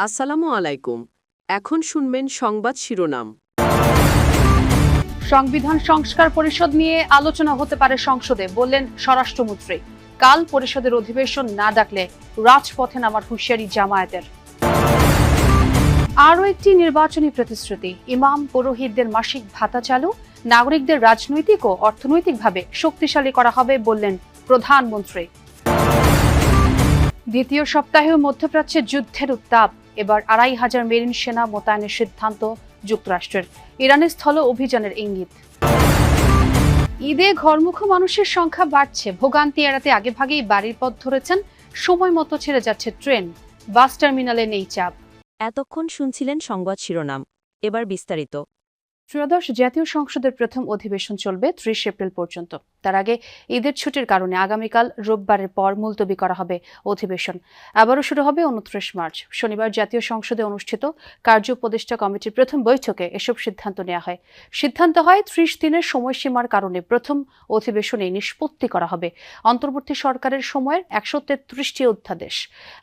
আসসালামু আলাইকুম। এখন শুনবেন সংবাদ শিরোনাম। সংবিধান সংস্কার পরিষদ নিয়ে আলোচনা হতে পারে সংসদে, বললেন স্বরাষ্ট্রমন্ত্রী। কাল পরিষদের অধিবেশন না ডাকলে রাজপথে নামার হুঁশিয়ারি জামায়াতের। আরও একটি নির্বাচনী প্রতিশ্রুতি, ইমাম পুরোহিতদের মাসিক ভাতা চালু, নাগরিকদের রাজনৈতিক ও অর্থনৈতিকভাবে শক্তিশালী করা হবে, বললেন প্রধানমন্ত্রী। দ্বিতীয় সপ্তাহেও মধ্যপ্রাচ্যে যুদ্ধের উত্তাপ, এবার ২৫০০ মেরিন সেনা মোতায়েনের সিদ্ধান্ত যুক্তরাষ্ট্রের, ইরানের স্থল অভিযানের ইঙ্গিত। ঈদে ঘরমুখো মানুষের সংখ্যা বাড়ছে, ভোগান্তি এড়াতে আগেভাগেই বাড়ির পথ ধরেছেন, সময় মতো ছেড়ে যাচ্ছে ট্রেন, বাস টার্মিনালে নেই চাপ। এতক্ষণ শুনছিলেন সংবাদ শিরোনাম, এবার বিস্তারিত। ত্রয়োদশ জাতীয় সংসদের প্রথম অধিবেশন চলবে ৩০ এপ্রিল পর্যন্ত। তার আগে ঈদের ছুটির কারণে আগামীকাল রোববারের পর মুলতবি করা হবে অধিবেশন। আবারও শুরু হবে ২৯ মার্চ। শনিবার জাতীয় সংসদে অনুষ্ঠিত কার্য উপদেষ্টা কমিটির প্রথম বৈঠকে এসব সিদ্ধান্ত নেওয়া হয়। সিদ্ধান্ত হয় ৩০ দিনের সময়সীমার কারণে প্রথম অধিবেশনে নিষ্পত্তি করা হবে অন্তর্বর্তী সরকারের সময়ের ১৩৩টি অধ্যাদেশ।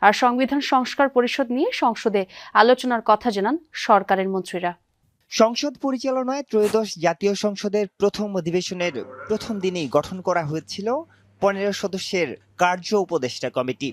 আর সংবিধান সংস্কার পরিষদ নিয়ে সংসদে আলোচনার কথা জানান সরকারের মন্ত্রীরা। সংসদ পরিচালনায় ত্রয়োদশ জাতীয় সংসদের প্রথম অধিবেশনের প্রথম দিনেই গঠন করা হয়েছিল ১৫ সদস্যের কার্য উপদেষ্টা কমিটি।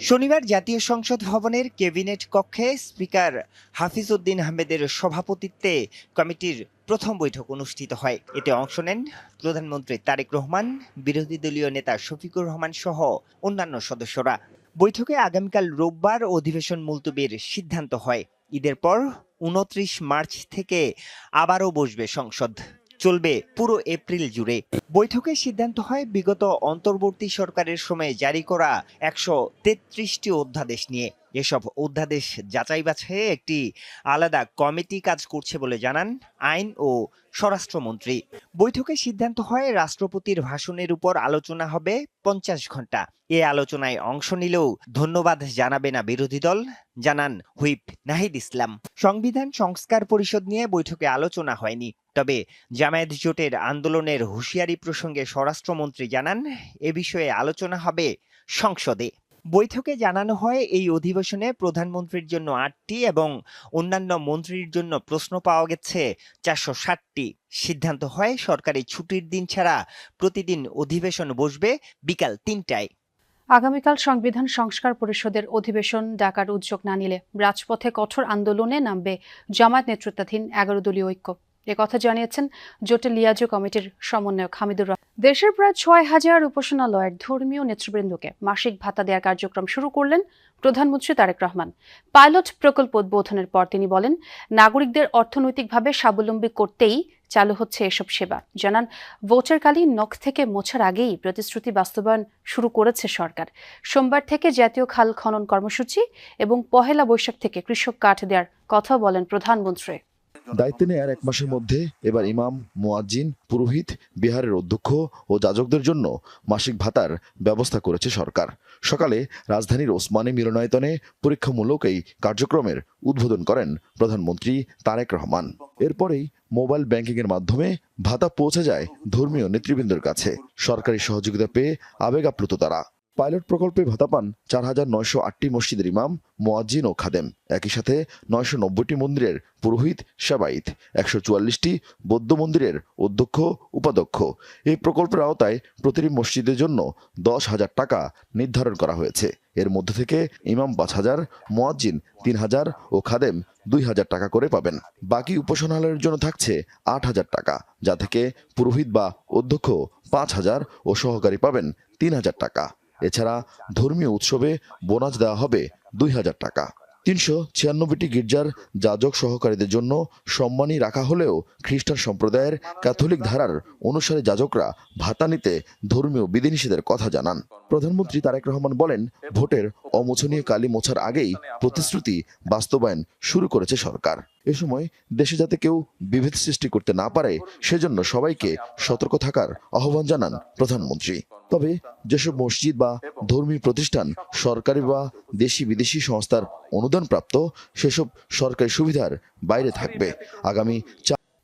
শনিবার জাতীয় সংসদ ভবনের ক্যাবিনেট কক্ষে স্পিকার হাফিজ উদ্দিন আহমেদের সভাপতিত্বে কমিটির প্রথম বৈঠক অনুষ্ঠিত হয়। এতে অংশ নেন প্রধানমন্ত্রী তারেক রহমান, বিরোধী দলীয় নেতা শফিকুর রহমান সহ অন্যান্য সদস্যরা। বৈঠকে আগামীকাল রোববার অধিবেশন মুলতবির সিদ্ধান্ত হয়। ঈদের পর ২৯ মার্চ থেকে আবারও বসবে সংসদ, চলবে পুরো এপ্রিল জুড়ে। বৈঠকে সিদ্ধান্ত হয় বিগত অন্তর্বর্তী সরকারের সময়ে জারি করা ১৩৩টি অধ্যাদেশ নিয়ে। এসব অধ্যাদেশ যাচাই বাছাইয়ে একটি আলাদা কমিটি কাজ করছে বলে জানান আইন ও স্বরাষ্ট্রমন্ত্রী। বৈঠকে সিদ্ধান্ত হয় রাষ্ট্রপতির ভাষণের উপর আলোচনা হবে ৫০ ঘন্টা। এ আলোচনায় অংশ নিলেও ধন্যবাদ জানাবে না বিরোধী দল, জানান হুইপ নাহিদ ইসলাম। সংবিধান সংস্কার পরিষদ নিয়ে বৈঠকে আলোচনা হয়নি, তবে জামায়াত জোটের আন্দোলনের হুঁশিয়ারি প্রসঙ্গে স্বরাষ্ট্রমন্ত্রী জানান এ বিষয়ে আলোচনা হবে সংসদে। বৈঠকে জানানো হয় এই অধিবেশনে প্রধানমন্ত্রীর জন্য ৮টি এবং অন্যান্য মন্ত্রীর জন্য প্রশ্ন পাওয়া গেছে ৪৬০টি। সিদ্ধান্ত হয় সরকারি ছুটির দিন ছাড়া প্রতিদিন অধিবেশন বসবে বিকাল ৩টায়। আগামীকাল সংবিধান সংস্কার পরিষদের অধিবেশন ডাকার উদ্যোগ না নিলে রাজপথে কঠোর আন্দোলনে নামবে জামায়াত নেতৃত্বাধীন ১১ দলীয় ঐক্য। একথা জানিয়েছেন জোটের লিয়াজো কমিটির সমন্বয়ক হামিদুর রহমান। দেশের প্রায় ৬,০০০ উপাসনালয়ের ধর্মীয় নেতৃবৃন্দকে মাসিক ভাতা দেওয়ার কার্যক্রম শুরু করলেন প্রধানমন্ত্রী তারেক রহমান। পাইলট প্রকল্প উদ্বোধনের পর তিনি বলেন, নাগরিকদের অর্থনৈতিকভাবে স্বাবলম্বী করতেই চালু হচ্ছে এসব সেবা। জানান, ভোটারকালীন নখ থেকে মোছার আগেই প্রতিশ্রুতি বাস্তবায়ন শুরু করেছে সরকার। সোমবার থেকে জাতীয় খাল খনন কর্মসূচি এবং পহেলা বৈশাখ থেকে কৃষক কাঠ দেওয়ার কথা বলেন প্রধানমন্ত্রী। দায়িত্ব নেয়ার ১ মাসের মধ্যে এবার ইমাম, মুয়াজ্জিন, পুরোহিত, বিহারের অধ্যক্ষ ও যাজকদের জন্য মাসিক ভাতার ব্যবস্থা করেছে সরকার। সকালে রাজধানীর ওসমানী মিলনায়তনে পরীক্ষামূলক এই কার্যক্রমের উদ্বোধন করেন প্রধানমন্ত্রী তারেক রহমান। এরপরেই মোবাইল ব্যাংকিংয়ের মাধ্যমে ভাতা পৌঁছে যায় ধর্মীয় নেতৃবৃন্দের কাছে। সরকারি সহযোগিতা পেয়ে আবেগ আপ্লুত তারা। পাইলট প্রকল্পে ভাতা পান ৪,৯০৮টি মসজিদের ইমাম, মুয়াজ্জিন ও খাদেম। একই সাথে ৯৯০টি মন্দিরের পুরোহিত, সেবায়েত, ১৪৪টি বৌদ্ধ মন্দিরের অধ্যক্ষ, উপাধ্যক্ষ। এই প্রকল্পের আওতায় প্রতিটি মসজিদের জন্য ১০,০০০ টাকা নির্ধারণ করা হয়েছে। এর মধ্যে থেকে ইমাম ৫,০০০, মুয়াজ্জিন ৩,০০০ ও খাদেম ২,০০০ টাকা করে পাবেন। বাকি উপাসনালয়ের জন্য থাকছে ৮,০০০ টাকা, যা থেকে পুরোহিত বা অধ্যক্ষ ৫,০০০ ও সহকারী পাবেন ৩,০০০ টাকা। এছাড়া ধর্মীয় উৎসবে বোনাস দেওয়া হবে ২,০০০ টাকা। ৩৯৬টি গির্জার যাজক সহকারীদের জন্য সম্মানী রাখা হলেও খ্রিস্টান সম্প্রদায়ের ক্যাথলিক ধারার অনুসারী যাজকরা ভাতা নিতে ধর্মীয় বিধিনিষেধের কথা জানান। প্রধানমন্ত্রী তারেক রহমান বলেন, ভোটের অমোচনীয় কালি মোছার আগেই প্রতিশ্রুতি বাস্তবায়ন শুরু করেছে সরকার। এ সময় দেশে যাতে কেউ বিভেদ সৃষ্টি করতে না পারে সেজন্য সবাইকে সতর্ক থাকার আহ্বান জানান প্রধানমন্ত্রী। তবে যেসব মসজিদ বা ধর্মীয় প্রতিষ্ঠান সরকারি বা দেশি বিদেশি সংস্থার অনুদানপ্রাপ্ত, সেসব সরকারি সুবিধার বাইরে থাকবে। আগামী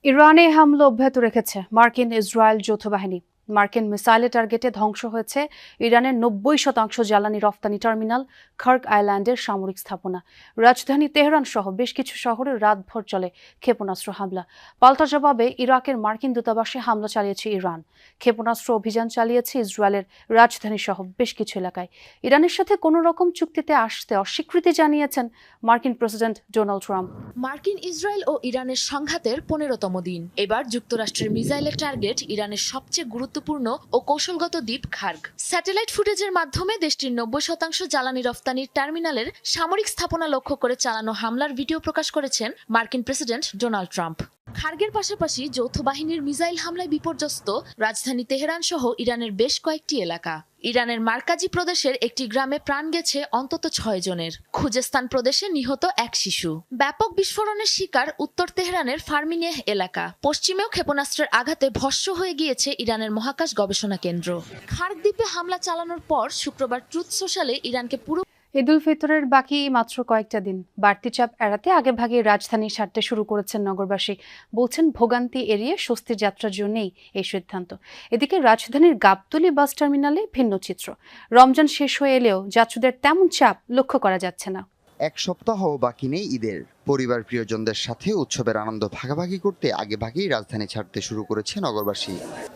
ইরানে হামলা অব্যাহত রেখেছে মার্কিন ইসরায়েল যৌথ বাহিনী। মার্কিন মিসাইলের টার্গেটে ধ্বংস হয়েছে ইরানের 90% জ্বালানি রফতানি টার্মিনাল খার্ক আইল্যান্ডের সামরিক স্থাপনা। রাজধানী তেহরান সহ বেশ কিছু শহরে রাতভর চলে ক্ষেপণাস্ত্র হামলা। পাল্টা জবাবে ইরাকের মার্কিন দূতাবাসে হামলা চালিয়েছে ইরান। ক্ষেপণাস্ত্র অভিযান চালিয়েছে ইসরায়েলের রাজধানী সহ বেশ কিছু এলাকায়। ইরানের সাথে কোনো রকম চুক্তিতে আসতে অস্বীকৃতি জানিয়েছেন মার্কিন প্রেসিডেন্ট ডোনাল্ড ট্রাম্প। মার্কিন ইসরায়েল ও ইরানের সংঘাতের 15তম দিন। এবার যুক্তরাষ্ট্রের মিসাইলের টার্গেট ইরানের সবচেয়ে গুরুত্বপূর্ণ ও কৌশলগত দ্বীপ খার্গ। স্যাটেলাইট ফুটেজের মাধ্যমে দেশটির 90% জ্বালানি রফতানির টার্মিনালের সামরিক স্থাপনা লক্ষ্য করে চালানো হামলার ভিডিও প্রকাশ করেছেন মার্কিন প্রেসিডেন্ট ডোনাল্ড ট্রাম্প। খার্গের পাশাপাশি যৌথ বাহিনীর মিসাইল হামলায় বিপর্যস্ত রাজধানী তেহরান সহ ইরানের বেশ কয়েকটি এলাকা। ইরানের মার্কাজি প্রদেশের একটি গ্রামে প্রাণ গেছে অন্তত 6 জনের। খুজেস্তান প্রদেশে নিহত এক শিশু। ব্যাপক বিস্ফোরণের শিকার উত্তর তেহরানের ফার্মিনেহ এলাকা। পশ্চিমেও ক্ষেপণাস্ত্রের আঘাতে ভস্ম হয়ে গিয়েছে ইরানের মহাকাশ গবেষণা কেন্দ্র। খার্গ দ্বীপে হামলা চালানোর পর শুক্রবার ট্রুথ সোশ্যালে ইরানকে পুরো ঈদ উল ফিতরের বাকি মাত্র কয়েকটা দিন। বাড়তি চাপ এড়াতে আগেভাগে রাজধানী ছাড়তে শুরু করেছেন নগরবাসী। বলছেন ভোগান্তি এড়িয়ে স্বস্তির যাত্রার জন্যই এই সিদ্ধান্ত। এদিকে রাজধানীর গাবতলী বাস টার্মিনালে ভিন্ন চিত্র। রমজান শেষ হয়ে এলেও যাত্রীদের তেমন চাপ লক্ষ্য করা যাচ্ছে না। এক সপ্তাহ বাকি নেই ঈদের। পরিবার প্রিয়জনদের সাথে উৎসবের আনন্দ ভাগাভাগি করতে আগেভাগেই রাজধানী ছাড়তে শুরু করেছে নগরবাসী।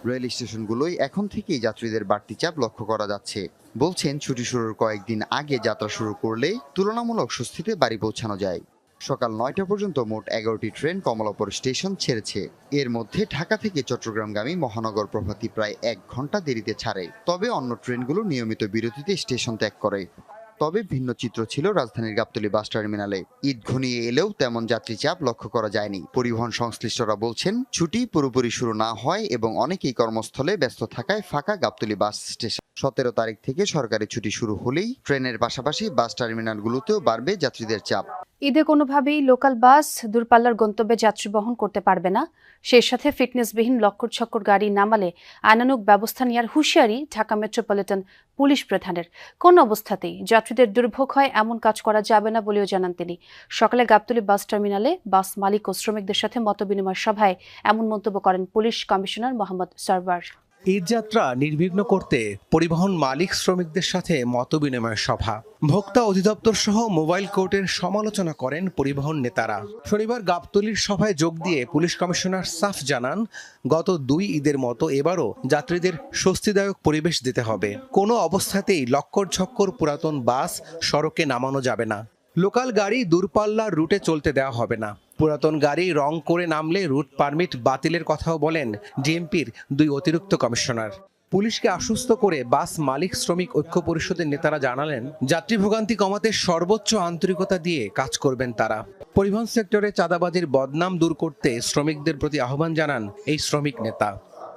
রেল স্টেশনগুলোই এখন থেকেই যাত্রীদের বাড়তি চাপ লক্ষ্য করা যাচ্ছে। বলছেন ছুটি শুরুর কয়েকদিন আগে যাত্রা শুরু করলে তুলনামূলক স্বস্তিতে বাড়ি পৌঁছানো যায়। সকাল 9টা পর্যন্ত মোট 11টি ট্রেন কমলাপুর স্টেশন ছেড়েছে। এর মধ্যে ঢাকা থেকে চট্টগ্রামগামী মহানগর প্রভাতী প্রায় 1 ঘন্টা দেরিতে ছাড়ে। তবে অন্য ট্রেনগুলো নিয়মিত বিরতিতে স্টেশন ত্যাগ করে। তবে ভিন্ন চিত্র ছিল রাজধানীর গাবতলী বাস টার্মিনালে। ঈদ ঘনিয়ে এলেও তেমন যাত্রী চাপ লক্ষ্য করা যায়নি। পরিবহন সংশ্লিষ্টরা বলছেন ছুটি পুরোপুরি শুরু না হয় এবং অনেকেই কর্মস্থলে ব্যস্ত থাকায় ফাঁকা গাবতলী বাস স্টেশন। 17 তারিখ থেকে সরকারি ছুটি শুরু হলেই ট্রেনের পাশাপাশি বাস টার্মিনালগুলোতেও বাড়বে যাত্রীদের চাপ। ঈদে কোনোভাবেই লোকাল বাস দূরপাল্লার গন্তব্যে যাত্রী বহন করতে পারবে না। সেই সাথে ফিটনেসবিহীন লক্কর ছক্কর গাড়ি নামালে আইনানুগ ব্যবস্থা নেওয়ার হুঁশিয়ারি ঢাকা মেট্রোপলিটন পুলিশ প্রধানের। কোন অবস্থাতেই যাত্রীদের দুর্ভোগ হয় এমন কাজ করা যাবে না বলেও জানান তিনি। সকালে গাবতলী বাস টার্মিনালে বাস মালিক ও শ্রমিকদের সাথে মতবিনিময় সভায় এমন মন্তব্য করেন পুলিশ কমিশনার মোহাম্মদ সরওয়ার। ঈদযাত্রা নির্বিঘ্ন করতে পরিবহন মালিক শ্রমিকদের সাথে মতবিনিময় সভা। ভোক্তা অধিদপ্তর সহ মোবাইল কোর্টের সমালোচনা করেন পরিবহন নেতারা। শনিবার গাবতলীর সভায় যোগ দিয়ে পুলিশ কমিশনার সাফ জানান, গত 2 ঈদের মতো এবারও যাত্রীদের স্বস্তিদায়ক পরিবেশ দিতে হবে। কোনো অবস্থাতেই লক্কর ঝক্কর পুরাতন বাস সড়কে নামানো যাবে না। লোকাল গাড়ি দূরপাল্লার রুটে চলতে দেওয়া হবে না। পুরাতন গাড়ি রং করে নামলে রুট পারমিট বাতিলের কথাও বলেন ডিএমপির 2 অতিরিক্ত কমিশনার। পুলিশকে আশ্বস্ত করে বাস মালিক শ্রমিক ঐক্য পরিষদের নেতারা জানালেন, যাত্রী ভোগান্তি কমাতে সর্বোচ্চ আন্তরিকতা দিয়ে কাজ করবেন তারা। পরিবহন সেক্টরে চাঁদাবাজির বদনাম দূর করতে শ্রমিকদের প্রতি আহ্বান জানান এই শ্রমিক নেতা।